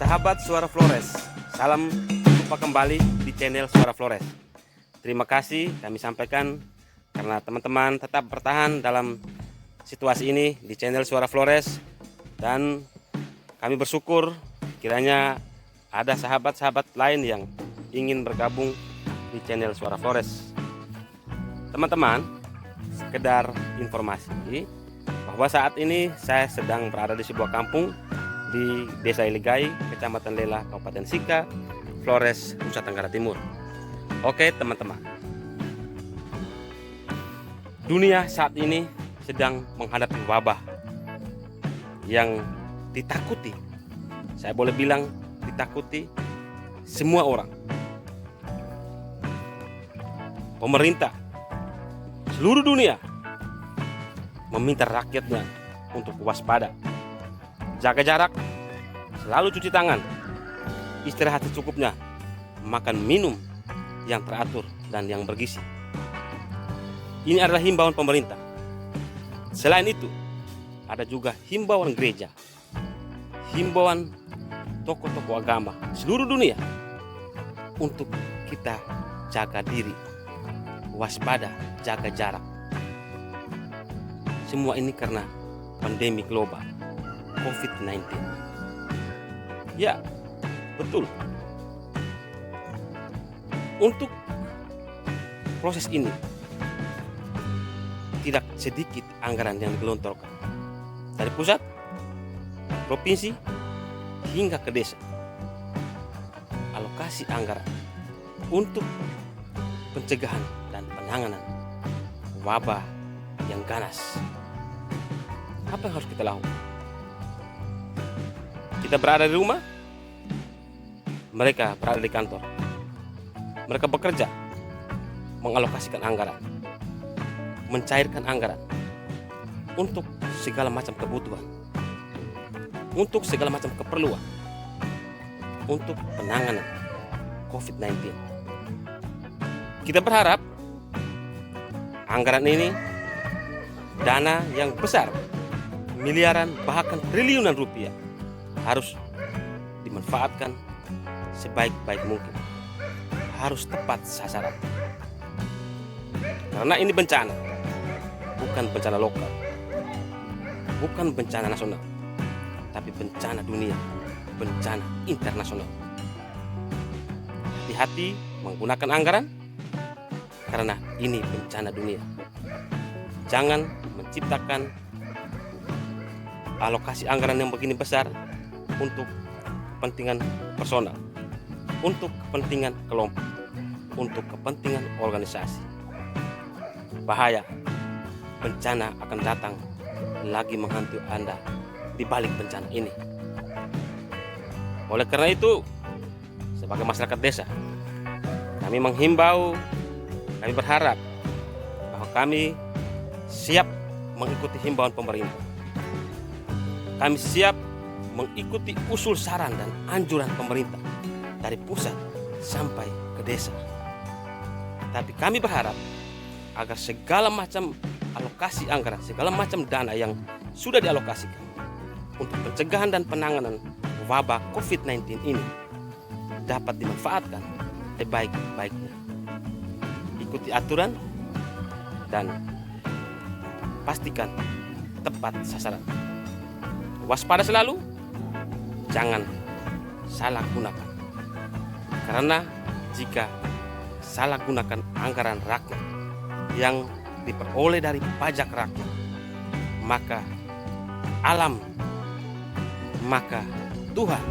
Sahabat Suara Flores, salam jumpa kembali di channel Suara Flores. Terima kasih kami sampaikan karena teman-teman tetap bertahan dalam situasi ini di channel Suara Flores, dan kami bersyukur kiranya ada sahabat-sahabat lain yang ingin bergabung di channel Suara Flores. Teman-teman, sekedar informasi bahwa saat ini saya sedang berada di sebuah kampung di Desa Iligai, Kecamatan Lela, Kabupaten Sika, Flores, Nusa Tenggara Timur. Oke teman-teman, dunia saat ini sedang menghadapi wabah yang ditakuti, saya boleh bilang ditakuti semua orang. Pemerintah seluruh dunia meminta rakyatnya untuk waspada, jaga jarak, selalu cuci tangan, istirahat secukupnya, makan minum yang teratur dan yang bergizi. Ini adalah himbauan pemerintah. Selain itu, ada juga himbauan gereja, himbauan tokoh-tokoh agama seluruh dunia untuk kita jaga diri, waspada, jaga jarak. Semua ini karena pandemi global COVID-19. Ya, betul. Untuk proses ini tidak sedikit anggaran yang digelontorkan dari pusat, provinsi, hingga ke desa. Alokasi anggaran untuk pencegahan dan penanganan wabah yang ganas. Apa yang harus kita lakukan? Kita berada di rumah, mereka berada di kantor. Mereka bekerja, mengalokasikan anggaran, mencairkan anggaran untuk segala macam kebutuhan, untuk segala macam keperluan, untuk penanganan COVID-19. Kita berharap anggaran ini, dana yang besar, miliaran bahkan triliunan rupiah, harus dimanfaatkan sebaik-baik mungkin, harus tepat sasaran. Karena ini bencana, bukan bencana lokal, bukan bencana nasional, tapi bencana dunia, bencana internasional. Hati-hati menggunakan anggaran, karena ini bencana dunia. Jangan menciptakan alokasi anggaran yang begini besar untuk kepentingan personal, untuk kepentingan kelompok, untuk kepentingan organisasi. Bahaya, bencana akan datang lagi menghantui Anda di balik bencana ini. Oleh karena itu, sebagai masyarakat desa, kami menghimbau, kami berharap bahwa kami siap mengikuti himbauan pemerintah. Kami siap mengikuti usul saran dan anjuran pemerintah dari pusat sampai ke desa. Tapi kami berharap agar segala macam alokasi anggaran, segala macam dana yang sudah dialokasikan untuk pencegahan dan penanganan wabah COVID-19 ini dapat dimanfaatkan sebaik-baiknya. Ikuti aturan dan pastikan tepat sasaran. Waspada selalu, jangan salah gunakan. Karena jika salah gunakan anggaran rakyat yang diperoleh dari pajak rakyat, maka alam, maka Tuhan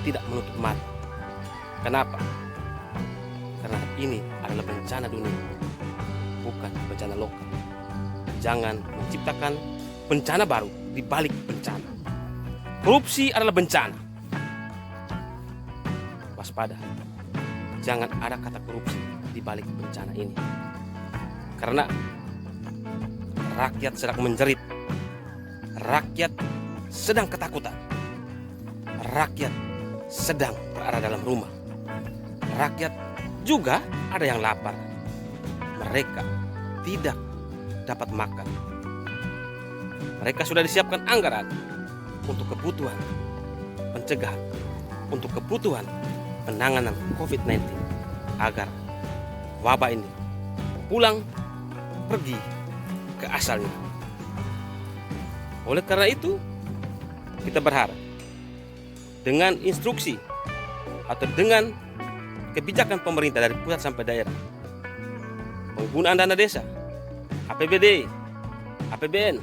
tidak menutup mata. Kenapa? Karena ini adalah bencana dunia, bukan bencana lokal. Jangan menciptakan bencana baru di balik bencana. Korupsi adalah bencana. Waspada. Jangan ada kata korupsi di balik bencana ini. Karena rakyat sedang menjerit. Rakyat sedang ketakutan. Rakyat sedang berada dalam rumah. Rakyat juga ada yang lapar. Mereka tidak dapat makan. Mereka sudah disiapkan anggaran untuk kebutuhan pencegahan, untuk kebutuhan penanganan COVID-19 agar wabah ini pulang pergi ke asalnya. Oleh karena itu, kita berharap dengan instruksi atau dengan kebijakan pemerintah dari pusat sampai daerah, penggunaan dana desa, APBD, APBN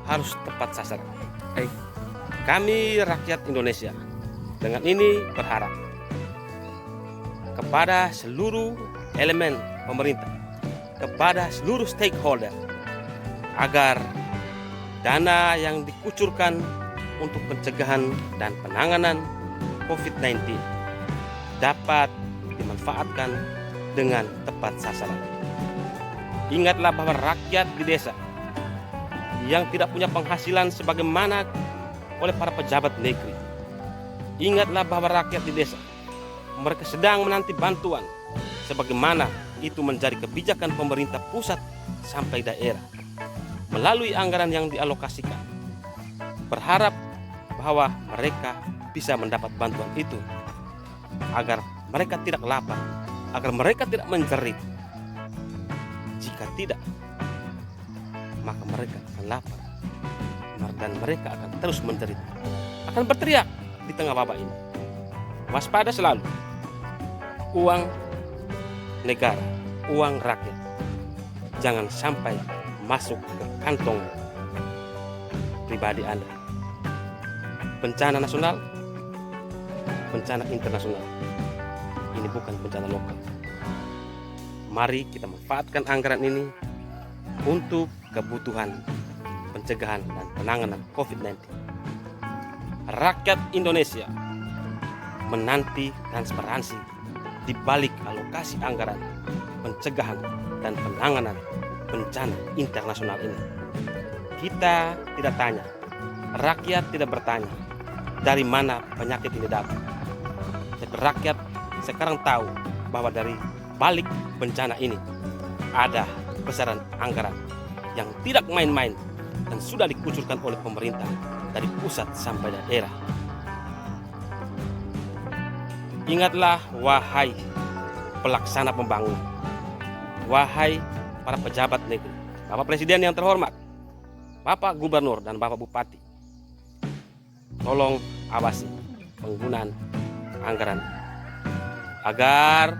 harus tepat sasaran. Kami rakyat Indonesia dengan ini berharap kepada seluruh elemen pemerintah, kepada seluruh stakeholder, agar dana yang dikucurkan untuk pencegahan dan penanganan COVID-19 dapat dimanfaatkan dengan tepat sasaran. Ingatlah bahwa rakyat di desa yang tidak punya penghasilan sebagaimana oleh para pejabat negeri, ingatlah bahwa rakyat di desa mereka sedang menanti bantuan sebagaimana itu menjadi kebijakan pemerintah pusat sampai daerah melalui anggaran yang dialokasikan. Berharap bahwa mereka bisa mendapat bantuan itu agar mereka tidak lapar, agar mereka tidak menjerit. Jika tidak, maka mereka akan lapar dan mereka akan terus menjerit, akan berteriak di tengah wabah ini. Waspada selalu. Uang negara, uang rakyat jangan sampai masuk ke kantong pribadi Anda. Bencana nasional, bencana internasional. Ini bukan bencana lokal. Mari kita manfaatkan anggaran ini untuk kebutuhan pencegahan dan penanganan COVID-19. Rakyat Indonesia menanti transparansi di balik alokasi anggaran pencegahan dan penanganan bencana internasional ini. Kita tidak tanya, rakyat tidak bertanya dari mana penyakit ini datang. Tapi rakyat sekarang tahu bahwa dari balik bencana ini ada besaran anggaran yang tidak main-main dan sudah dikucurkan oleh pemerintah dari pusat sampai daerah. Ingatlah wahai pelaksana pembangunan, wahai para pejabat negeri, Bapak Presiden yang terhormat, Bapak Gubernur dan Bapak Bupati, tolong awasi penggunaan anggaran agar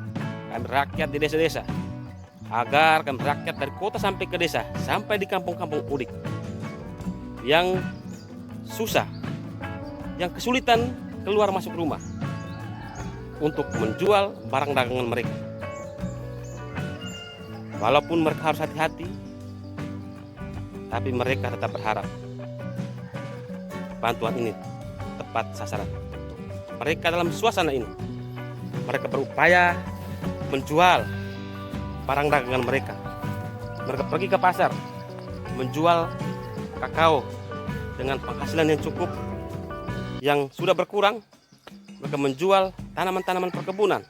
kami rakyat di desa-desa, agar kami rakyat dari kota sampai ke desa, sampai di kampung-kampung udik yang susah, yang kesulitan keluar masuk rumah untuk menjual barang dagangan mereka. Walaupun mereka harus hati-hati, tapi mereka tetap berharap bantuan ini tepat sasaran. Mereka dalam suasana ini, mereka berupaya menjual barang dagangan mereka. Mereka pergi ke pasar, menjual kakao dengan penghasilan yang cukup, yang sudah berkurang. Mereka menjual tanaman-tanaman perkebunan.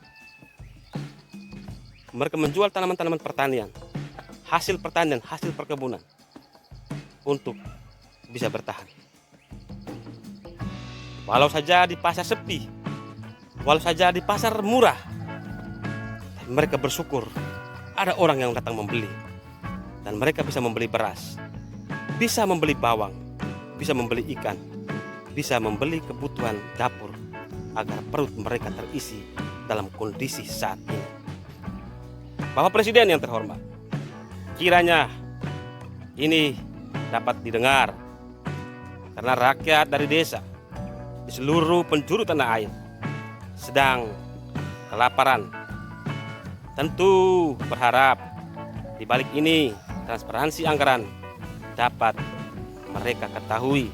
Mereka menjual tanaman-tanaman pertanian, hasil pertanian, hasil perkebunan untuk bisa bertahan. Walau saja di pasar sepi, walau saja di pasar murah, mereka bersyukur ada orang yang datang membeli. Dan mereka bisa membeli beras, bisa membeli bawang, bisa membeli ikan, bisa membeli kebutuhan dapur agar perut mereka terisi dalam kondisi saat ini. Bapak Presiden yang terhormat, kiranya ini dapat didengar, karena rakyat dari desa di seluruh penjuru tanah air sedang kelaparan. Tentu berharap di balik ini transparansi anggaran dapat mereka ketahui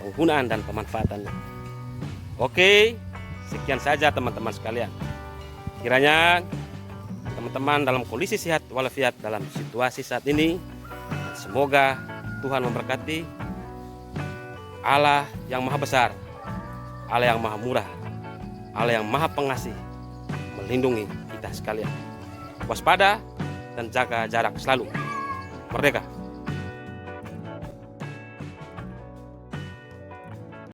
penggunaan dan pemanfaatannya. Oke, sekian saja teman-teman sekalian. Kiranya teman-teman dalam kondisi sehat walafiat dalam situasi saat ini. Semoga Tuhan memberkati. Allah yang maha besar, Allah yang maha murah, Allah yang maha pengasih melindungi kita sekalian. Waspada dan jaga jarak selalu. Merdeka!